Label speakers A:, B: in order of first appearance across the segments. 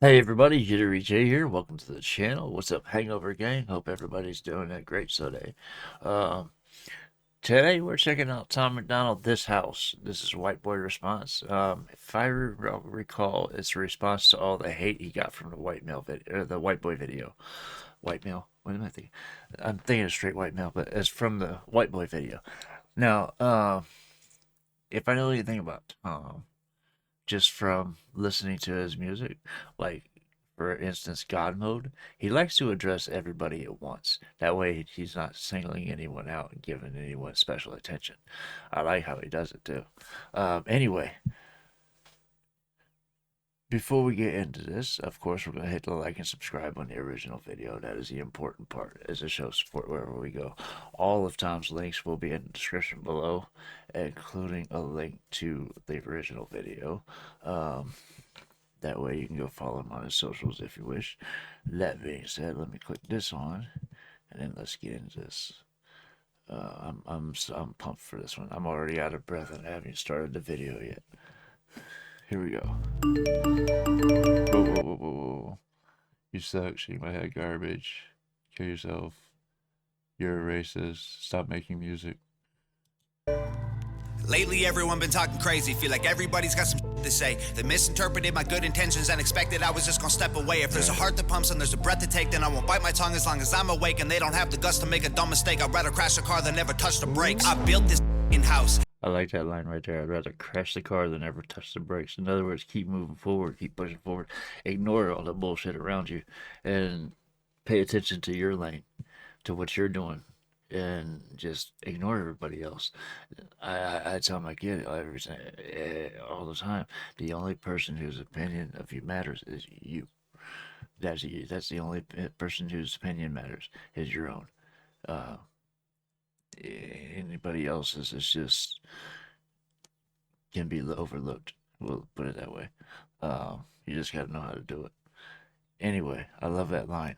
A: Hey everybody, JitteryJay here. Welcome to the channel. What's up, Hangover Gang? Hope everybody's doing a great today. Um, Today we're checking out Tom MacDonald, This House. This is Whiteboy response. If I recall, it's a response to all the hate he got from the white male video, or the Whiteboy video. White male? What am I thinking? I'm thinking of straight white male, but it's from the Whiteboy video. Now, if I know anything about Tom, just from listening to his music. Like, for instance, God Mode, he likes to address everybody at once. That way, he's not singling anyone out and giving anyone special attention. I like how he does it too. Anyway, before we get into this, of course, we're going to hit the like and subscribe on the original video. That is the important part, as it shows support wherever we go. All of Tom's links will be in the description below, including a link to the original video. That way you can go follow him on his socials if you wish. That being said, let me click this on, and then let's get into this. I'm pumped for this one. I'm already out of breath and I haven't started the video yet. Here we go. Whoa, whoa, whoa, whoa, whoa. You suck, shake my head garbage. Kill yourself. You're a racist. Stop making music.
B: Lately, everyone been talking crazy. Feel like everybody's got some to say. They misinterpreted my good intentions and expected I was just gonna step away. If there's a heart that pumps and there's a breath to take, then I won't bite my tongue as long as I'm awake. And they don't have the guts to make a dumb mistake. I'd rather crash a car than never touch the brakes. I built this house.
A: I like that line right there. I'd rather crash the car than ever touch the brakes. In other words, keep moving forward, keep pushing forward. Ignore all the bullshit around you and pay attention to your lane, to what you're doing, and just ignore everybody else. I tell my kid all the time, the only person whose opinion of you matters is you. That's you. That's the only person whose opinion matters is your own. Uh, Anybody else's is just can be overlooked. We'll put it that way. You just gotta know how to do it. Anyway, I love that line.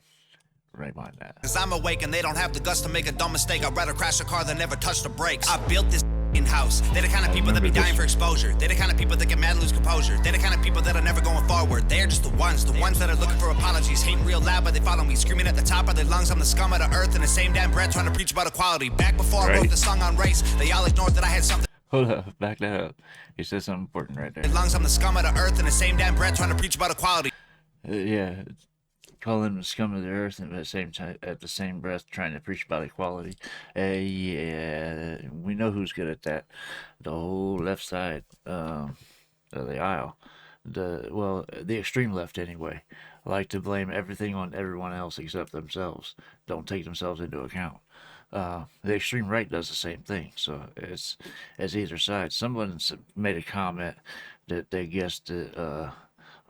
A: Right behind that.
B: Cause I'm awake and they don't have the guts to make a dumb mistake. I'd rather crash a car than never touch the brakes. I built this house. They're the kind of people that be dying for exposure. They're the kind of people that get mad and lose composure. They're the kind of people that are never going forward. They're just the ones that are looking for apologies. Hating real loud, but they follow me. Screaming at the top of their lungs, I'm the scum of the earth. In the same damn breath, trying to preach about equality. Back before I wrote the song on race, they all ignored that I had something.
A: Hold up, back that up. You said something important right there.
B: Lungs, I'm the scum of the earth. In the same damn breath, trying to preach about equality.
A: Yeah, calling them the scum of the earth, and at the same time, at the same breath, trying to preach about equality. Yeah, we know who's good at that. The whole left side of the aisle, the extreme left anyway, like to blame everything on everyone else except themselves. Don't take themselves into account. The extreme right does the same thing. So it's either side. Someone made a comment that they guessed that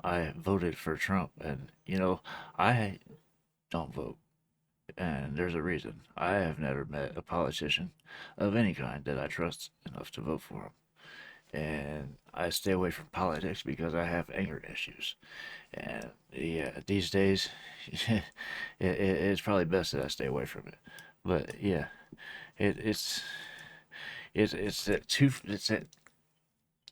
A: I voted for Trump, and I don't vote, and there's a reason. I have never met a politician of any kind that I trust enough to vote for him, and I stay away from politics because I have anger issues, and yeah, these days, it's probably best that I stay away from it. But yeah, it's that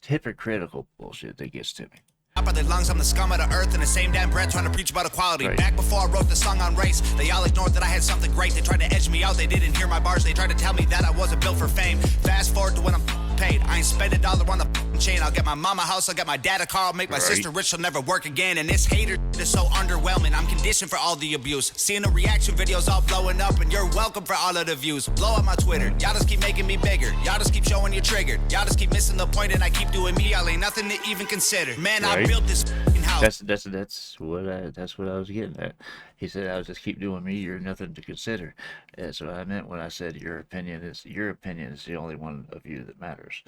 A: hypocritical bullshit that gets to me.
B: Top of their lungs, I'm the scum of the earth. In the same damn breath, trying to preach about equality.
A: Right.
B: Back before I wrote the song on race, they all ignored that I had something great. They tried to edge me out, they didn't hear my bars. They tried to tell me that I wasn't built for fame. Fast forward to when I'm paid. I ain't spend $1 on the chain. I'll get my mama a house, I'll get my dad a car, I'll make my sister rich, she'll never work again. And this hater is so underwhelming. I'm conditioned for all the abuse. Seeing the reaction videos all blowing up, and you're welcome for all of the views. Blow up my Twitter, y'all just keep making me bigger. Y'all just keep showing you're triggered. Y'all just keep missing the point, and I keep doing me. Y'all ain't nothing to even consider. Man, I built this house.
A: That's what I was getting at. He said, "I'll just keep doing me. You're nothing to consider." That's what I meant when I said your opinion is the only one of you that matters.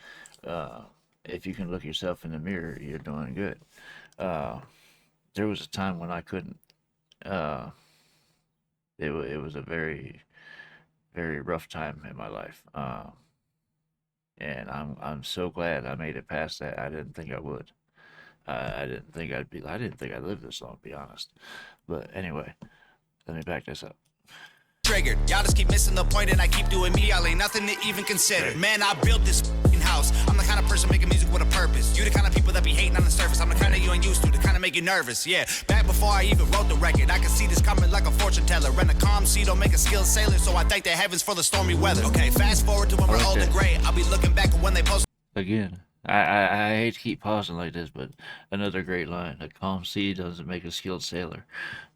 A: If you can look yourself in the mirror, you're doing good. There was a time when I couldn't. It was a very, very rough time in my life. And I'm so glad I made it past that. I didn't think I would. I didn't think I'd live this long, to be honest. But anyway, let me back this up.
B: triggered. Y'all just keep missing the point and I keep doing me. Y'all ain't nothing to even consider. Man, I built this house. I'm the kind of person making music with a purpose. You the kind of people that be hating on the surface. I'm the kind of you ain't used to kind of make you nervous. Yeah, back before I even wrote the record, I could see this coming like a fortune teller. And a calm sea don't make a skilled sailor, so I thank the heavens for the stormy weather. Okay, fast forward to when we're old and gray. I'll be looking back at when they post.
A: Again, I hate to keep pausing like this, but another great line: "A calm sea doesn't make a skilled sailor."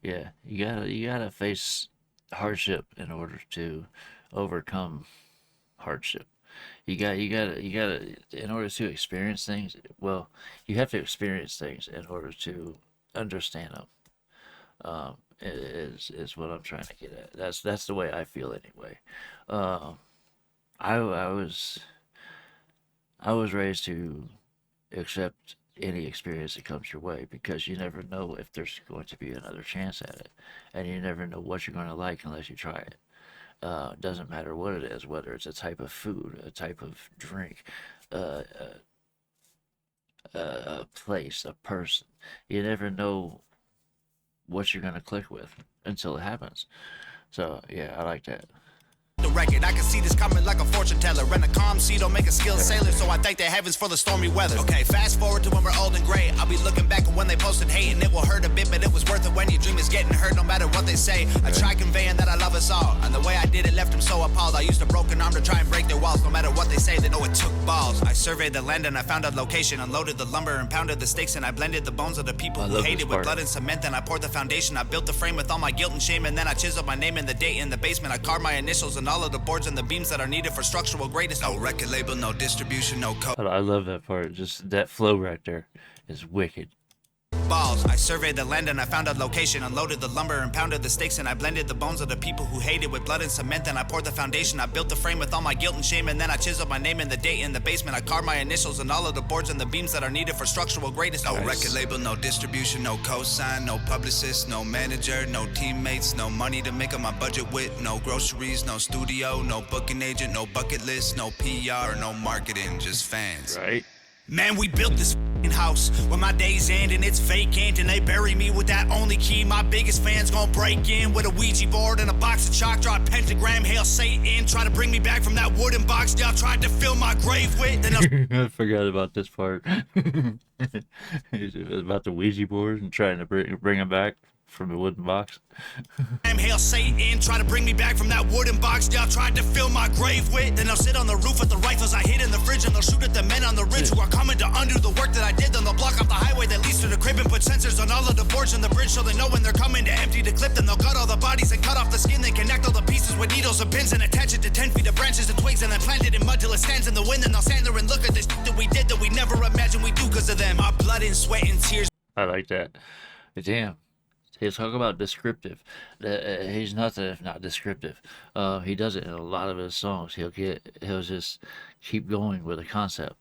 A: Yeah, you gotta face hardship in order to overcome hardship. You gotta, in order to experience things, well, you have to experience things in order to understand them. Is what I'm trying to get at. That's the way I feel anyway. Um, I was raised to accept any experience that comes your way because you never know if there's going to be another chance at it, and you never know what you're going to like unless you try it. Doesn't matter what it is, whether it's a type of food, a type of drink, uh, a place, a person. You never know what you're gonna click with until it happens. So yeah, I like that.
B: The record, I can see this coming like a fortune teller. And a calm sea don't make a skilled sailor, so I thank the heavens for the stormy weather. Okay, fast forward to when we're old and gray. I'll be looking back at when they posted hate, and it will hurt a bit, but it was worth it when your dream is getting hurt no matter what they say. I try conveying that I love us all, and the way I did it left them so appalled. I used a broken arm to try and break their walls. No matter what they say, they know it took balls. I surveyed the land and I found a location, unloaded the lumber and pounded the stakes, and I blended the bones of the people who hated with blood and cement. Then I poured the foundation. I built the frame with all my guilt and shame, and then I chiseled my name and the date in the basement. I carved my initials and all of the boards and the beams that are needed for structural greatness. No record label, no distribution, no code.
A: I love that part. Just that flow right there is wicked.
B: Balls. I surveyed the land and I found a location, unloaded the lumber and pounded the stakes, and I blended the bones of the people who hated with blood and cement. Then I poured the foundation. I built the frame with all my guilt and shame, and then I chiseled my name and the date in the basement. I carved my initials and all of the boards and the beams that are needed for structural greatness. No record label, no distribution, no cosign, no publicist, no manager, no teammates, no money to make up my budget with, no groceries, no studio, no booking agent, no bucket list, no PR, no marketing, just fans.
A: Right.
B: Man, we built this house when my days end and it's vacant, and they bury me with that only key. My biggest fans gon' break in with a Ouija board and a box of chalk, draw a pentagram, hail Satan, try to bring me back from that wooden box y'all tried to fill my grave with. Then
A: I forgot about this part. About the Ouija board and trying to bring him back from the wooden box.
B: Hail Satan, try to bring me back from that wooden box y'all tried to fill my grave with. Then they'll sit on the roof with the rifles I hid in the fridge, and they'll shoot at the men on the ridge who are coming to undo the work that I did. Then they'll block off the highway that leads to the crib and put sensors on all of the boards on the bridge, so they know when they're coming to empty the clip. Then they'll cut all the bodies and cut off the skin, then connect all the pieces with needles and pins and attach it to 10 feet of branches and twigs, and then plant it in mud till it stands in the wind. And they'll stand there and look at this that we did that we never imagined we do because of them. Our blood and sweat and tears.
A: I like that. Damn. He'll talk about descriptive. He's nothing if not descriptive. He does it in a lot of his songs. He'll just keep going with a concept.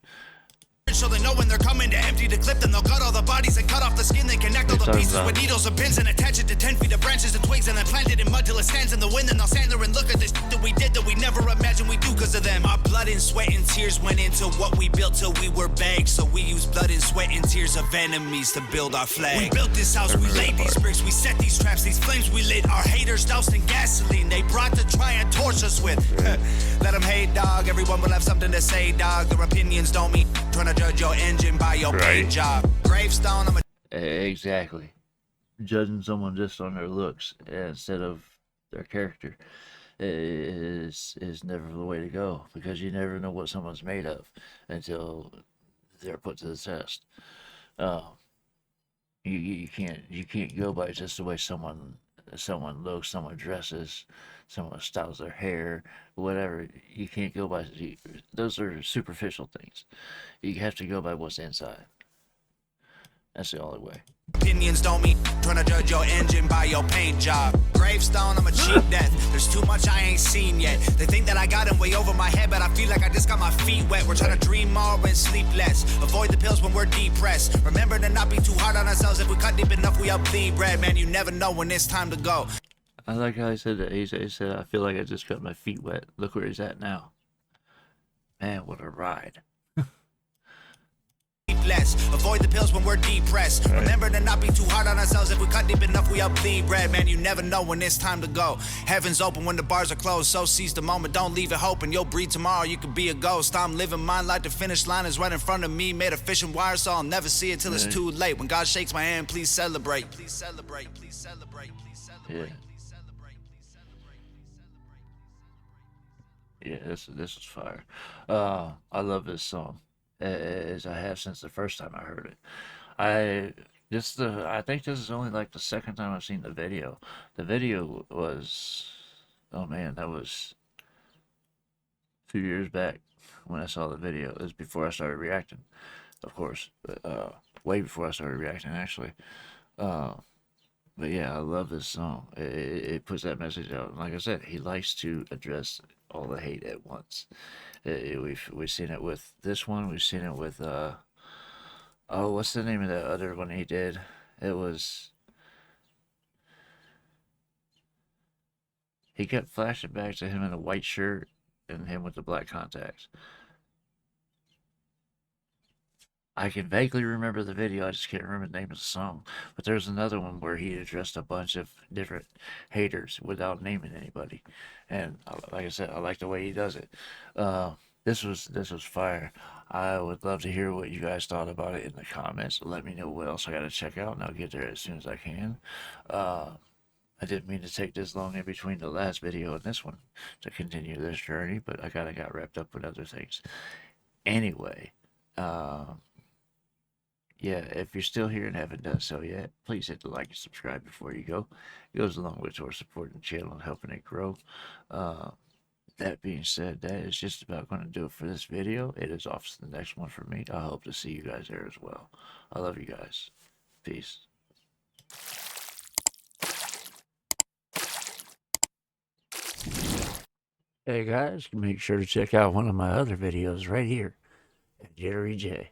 B: So they know when they're coming to empty the clip, then they'll cut all the bodies and cut off the skin, then connect all the pieces with needles and pins and attach it to 10 feet of branches and twigs, and then plant it in mud till it stands in the wind. And they'll stand there and look at this that we did that we never imagined we do because of them. Our blood and sweat and tears went into what we built till we were begged, so we used blood and sweat and tears of enemies to build our flag. We built this house, we laid these bricks, we set these traps, these flames we lit. Our haters doused in gasoline they brought to try and torch us with. Let them hate, dog. Everyone will have something to say, dog. Their opinions don't mean trying to judge your engine by your paint job. Gravestone, I'm a...
A: Exactly. Judging someone just on their looks instead of their character is never the way to go, because you never know what someone's made of until they're put to the test. You can't go by just the way someone looks, someone dresses, someone styles their hair, whatever. You can't go by those are superficial things. You have to go by what's inside. That's the only way.
B: Opinions don't mean trying to judge your engine by your paint job. Gravestone, I'm a cheap death. There's too much I ain't seen yet. They think that I got them way over my head, but I feel like I just got my feet wet. We're trying to dream more and sleep less. Avoid the pills when we're depressed. Remember to not be too hard on ourselves. If we cut deep enough, we'll bleed red. Man, you never know when it's time to go.
A: I like how he said that. He said, I feel like I just got my feet wet. Look where he's at now. Man, what a ride.
B: less. Avoid the pills when we're depressed. Remember to not be too hard on ourselves. If we cut deep enough, we'll bleed red. Man, you never know when it's time to go. Heaven's open when the bars are closed. So seize the moment, don't leave it hoping. You'll breathe tomorrow, you could be a ghost. I'm living mine like the finish line is right in front of me. Made of fishing wire, so I'll never see it till it's too late. When God shakes my hand, please celebrate. Please celebrate, please celebrate, please celebrate.
A: Yeah. Yeah, this is fire. I love this song, as I have since the first time I heard it. I think this is only like the second time I've seen the video. The video was, oh man, that was a few years back when I saw the video. It was before I started reacting, of course, but way before I started reacting actually. Uh, but yeah, I love this song. It puts that message out. And like I said, he likes to address all the hate at once. We've seen it with this one. We've seen it with oh, what's the name of that other one he did? It was, he kept flashing back to him in a white shirt and him with the black contacts. I can vaguely remember the video, I just can't remember the name of the song. But there's another one where he addressed a bunch of different haters without naming anybody. And like I said, I like the way he does it. This was fire. I would love to hear what you guys thought about it in the comments. Let me know what else I gotta check out, and I'll get there as soon as I can. I didn't mean to take this long in between the last video and this one to continue this journey, but I kinda got wrapped up with other things. Anyway, yeah, if you're still here and haven't done so yet, please hit the like and subscribe before you go. It goes a long way towards supporting the channel and helping it grow. That being said, that is just about going to do it for this video. It is off to the next one for me. I hope to see you guys there as well. I love you guys. Peace. Hey guys, make sure to check out one of my other videos right here at JitteryJay.